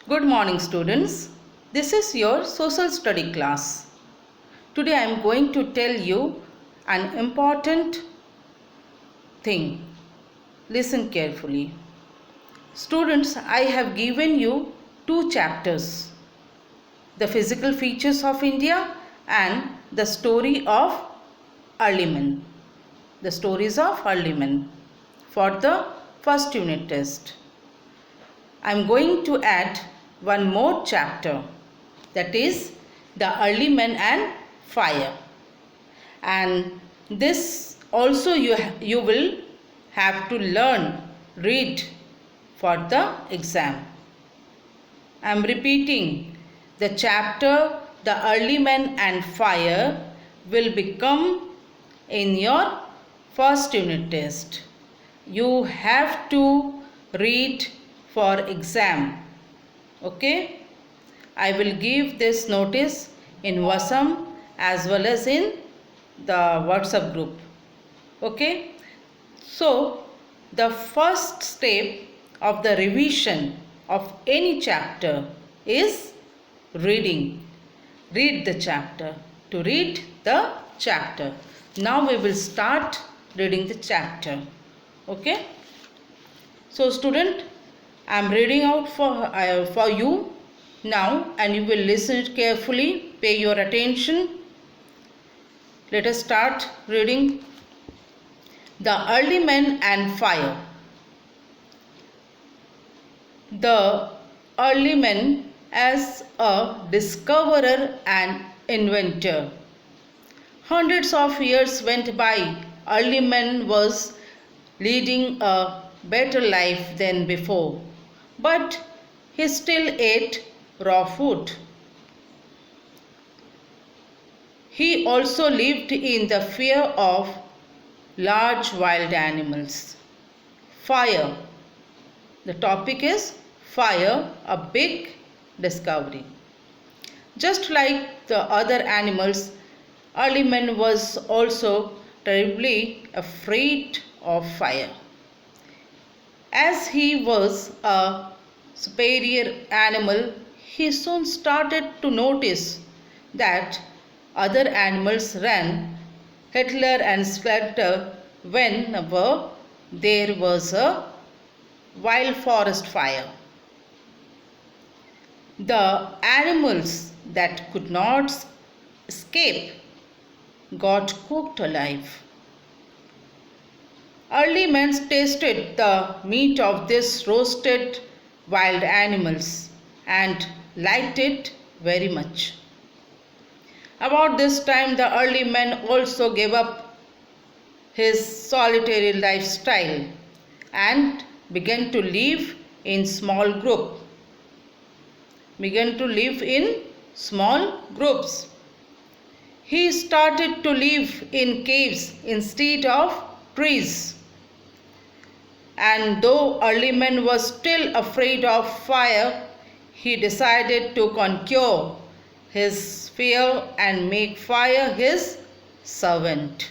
Good morning, students. This is your social study class. Today I am going to tell you an important thing. Listen carefully. Students, I have given you two chapters, the physical features of India and the story of early men. The stories of early men for the first unit test. I am going to add one more chapter, that is the early men and fire, and this also you will have to read for the exam. I am repeating, the chapter the early men and fire will become in your first unit test. You have to read for exam. Okay, I will give this notice in WhatsApp as well as in the WhatsApp group. Okay, so the first step of the revision of any chapter is reading. Read the chapter. To read the chapter. Now we will start reading the chapter. Okay, so student, I am reading out for you now, and you will listen carefully. Pay your attention. Let us start reading. The early men and fire. The early men as a discoverer and inventor. Hundreds of years went by. Early man was leading a better life than before, but he still ate raw food. He also lived in the fear of large wild animals. Fire. The topic is fire, a big discovery. Just like the other animals, early man was also terribly afraid of fire. As he was a superior animal, he soon started to notice that other animals ran hither and skelter whenever there was a wild forest fire. The animals that could not escape got cooked alive. Early men tasted the meat of these roasted wild animals and liked it very much. About this time, the early man also gave up his solitary lifestyle and began to live in small groups. He started to live in caves instead of trees. And though early man was still afraid of fire, he decided to conquer his fear and make fire his servant.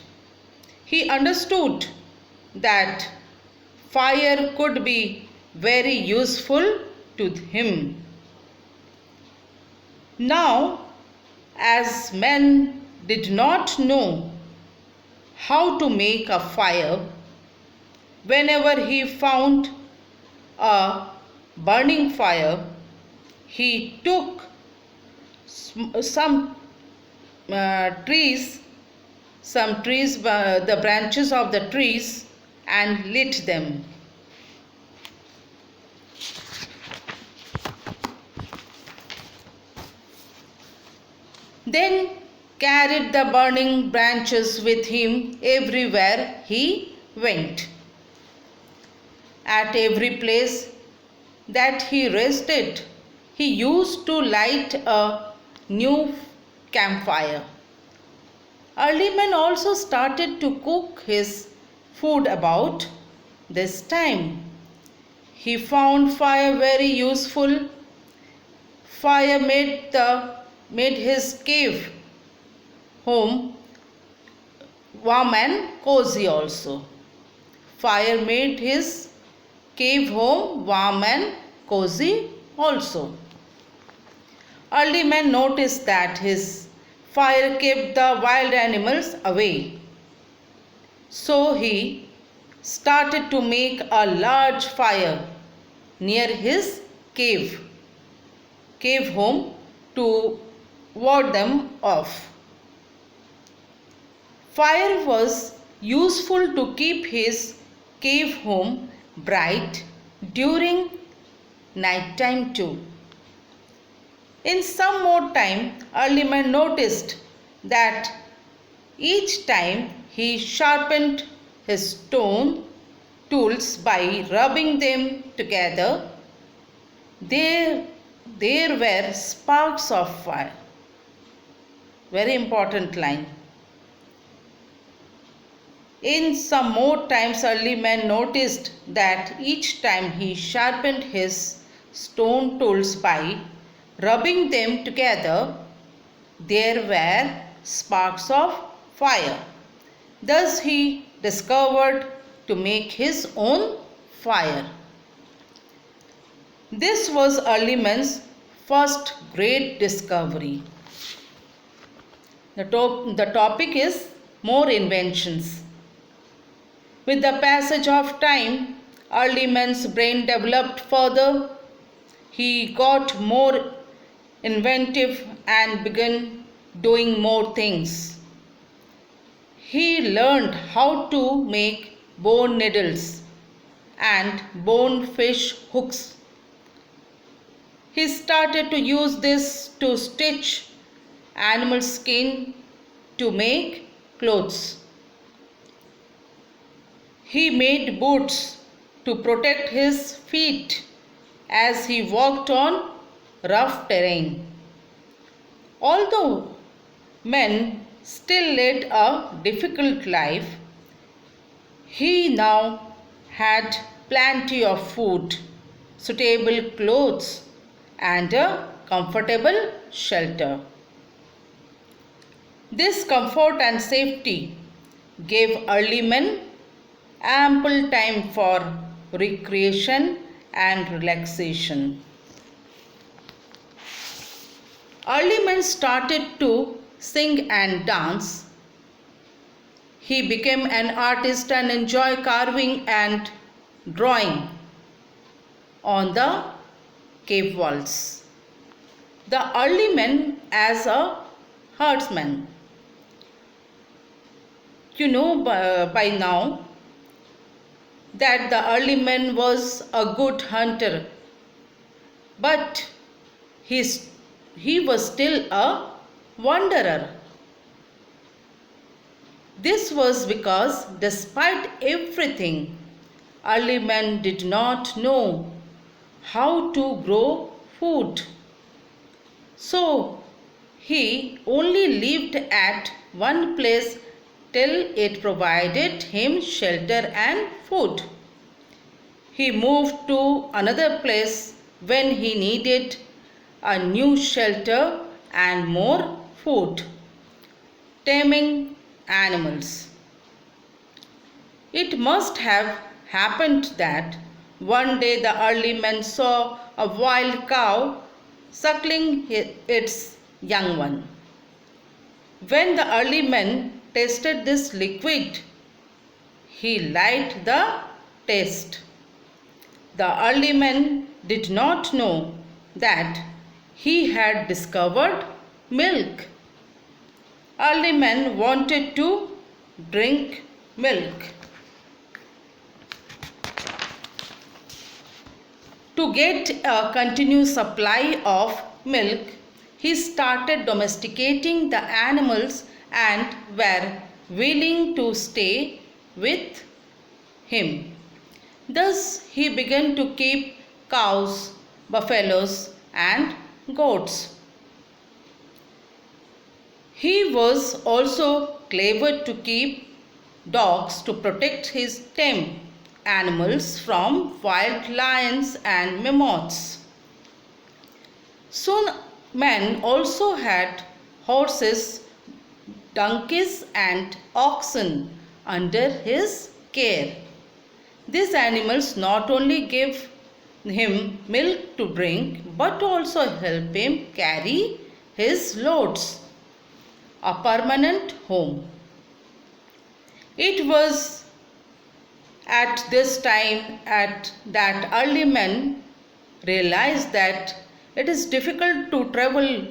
He understood that fire could be very useful to him. Now, as men did not know how to make a fire, whenever he found a burning fire, he took some trees, the branches of the trees, and lit them. Then carried the burning branches with him everywhere he went. At every place that he rested, he used to light a new campfire. Early man also started to cook his food about this time. He found fire very useful. Fire made his cave home warm and cozy also. Fire made his cave home warm and cozy also. Early man noticed that his fire kept the wild animals away. So he started to make a large fire near his cave home to ward them off. Fire was useful to keep his cave home bright during night time too. In some more time, early man noticed that each time he sharpened his stone tools by rubbing them together, there were sparks of fire. Very important line. In some more times, early man noticed that each time he sharpened his stone tools by rubbing them together, there were sparks of fire. Thus he discovered to make his own fire. This was early man's first great discovery. The topic is more inventions. With the passage of time, early man's brain developed further. He got more inventive and began doing more things. He learned how to make bone needles and bone fish hooks. He started to use this to stitch animal skin to make clothes. He made boots to protect his feet as he walked on rough terrain. Although men still led a difficult life, he now had plenty of food, suitable clothes, and a comfortable shelter. This comfort and safety gave early men ample time for recreation and relaxation. Early men started to sing and dance. He became an artist and enjoyed carving and drawing on the cave walls. The early men as a herdsman. You know by now that the early man was a good hunter, but he was still a wanderer. This was because despite everything, early man did not know how to grow food. So he only lived at one place till it provided him shelter and food. He moved to another place when he needed a new shelter and more food. Taming animals. It must have happened that one day the early man saw a wild cow suckling its young one. When the early man tasted this liquid, he liked the taste. The early man did not know that he had discovered milk. Early man wanted to drink milk. To get a continuous supply of milk, he started domesticating the animals and were willing to stay with him. Thus he began to keep cows, buffaloes, and goats. He was also clever to keep dogs to protect his tame animals from wild lions and mammoths. Soon man also had horses, donkeys, and oxen under his care. These animals not only gave him milk to drink, but also help him carry his loads. A permanent home. It was at this time that early men realized that it is difficult to travel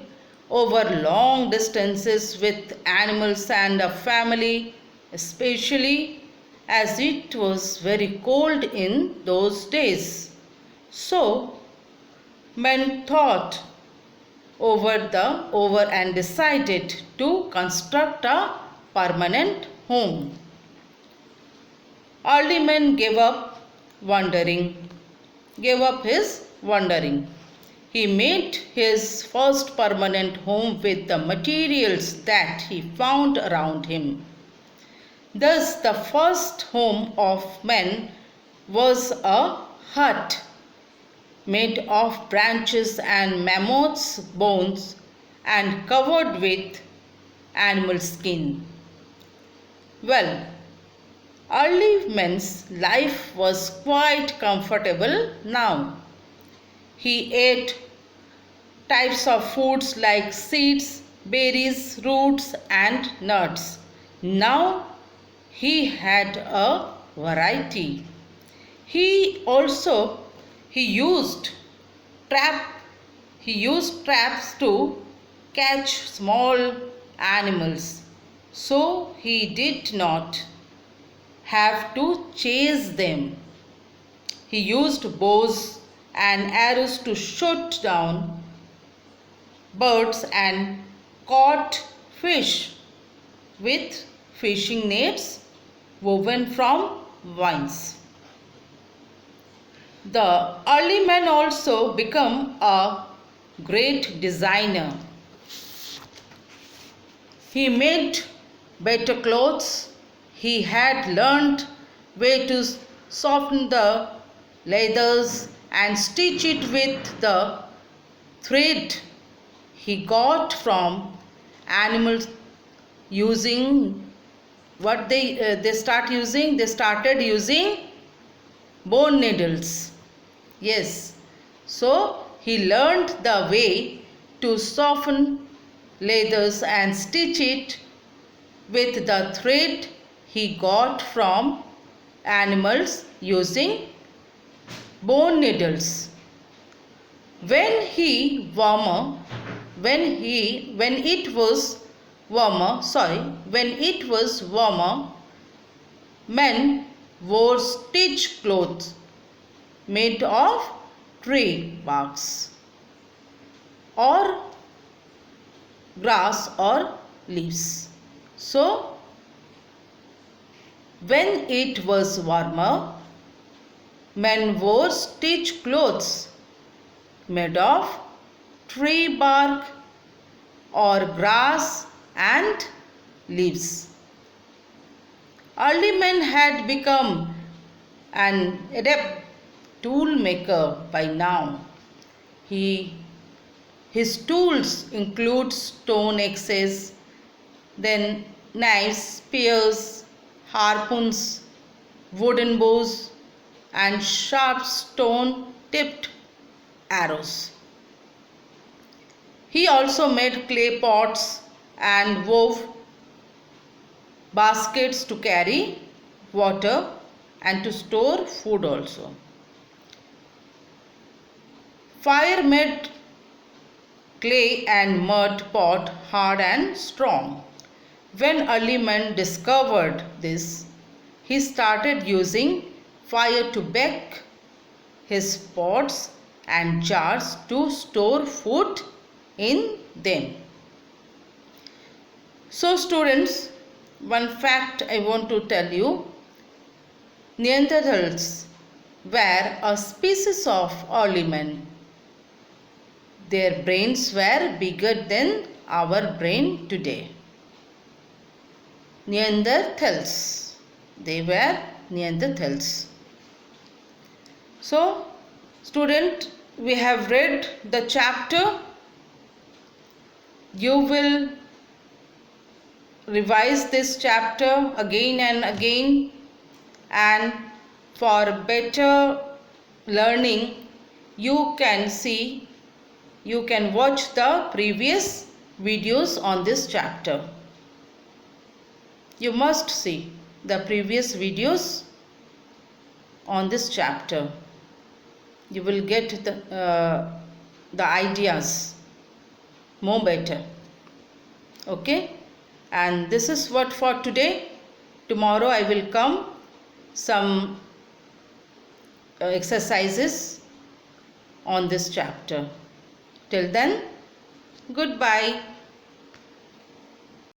over long distances with animals and a family, especially as it was very cold in those days. So, men thought over and decided to construct a permanent home. Early man gave up his wandering. He made his first permanent home with the materials that he found around him. Thus, the first home of man was a hut made of branches and mammoth's bones and covered with animal skin. Well, early man's life was quite comfortable now. He ate types of foods like seeds, berries, roots and nuts. Now he had a variety. He used trap he used traps to catch small animals, so he did not have to chase them. He used bows and arrows to shoot down birds and caught fish with fishing nets woven from vines. The early man also became a great designer. He made better clothes. He had learned way to soften the leathers and stitch it with the thread he got from animals using what they started using bone needles. Yes, so he learned the way to soften leathers and stitch it with the thread he got from animals using bone needles. When he warmer, when it was warmer, men wore stitched clothes made of tree barks or grass or leaves. So, when it was warmer, men wore stitched clothes made of tree bark or grass and leaves. Early men had become an adept tool maker by now. His tools include stone axes, then knives, spears, harpoons, wooden bows, and sharp stone tipped arrows. He also made clay pots and wove baskets to carry water and to store food also. Fire made clay and mud pot hard and strong. When early man discovered this, he started using fire to bake his pots and jars to store food in them. So students, one fact I want to tell you, Neanderthals were a species of early men. Their brains were bigger than our brain today. Neanderthals. They were Neanderthals. So, student, we have read the chapter. You will revise this chapter again and again, and for better learning, you can watch the previous videos on this chapter. You must see the previous videos on this chapter. You will get the ideas more better. Okay, and this is what for today. Tomorrow I will come some exercises on this chapter. Till then, goodbye.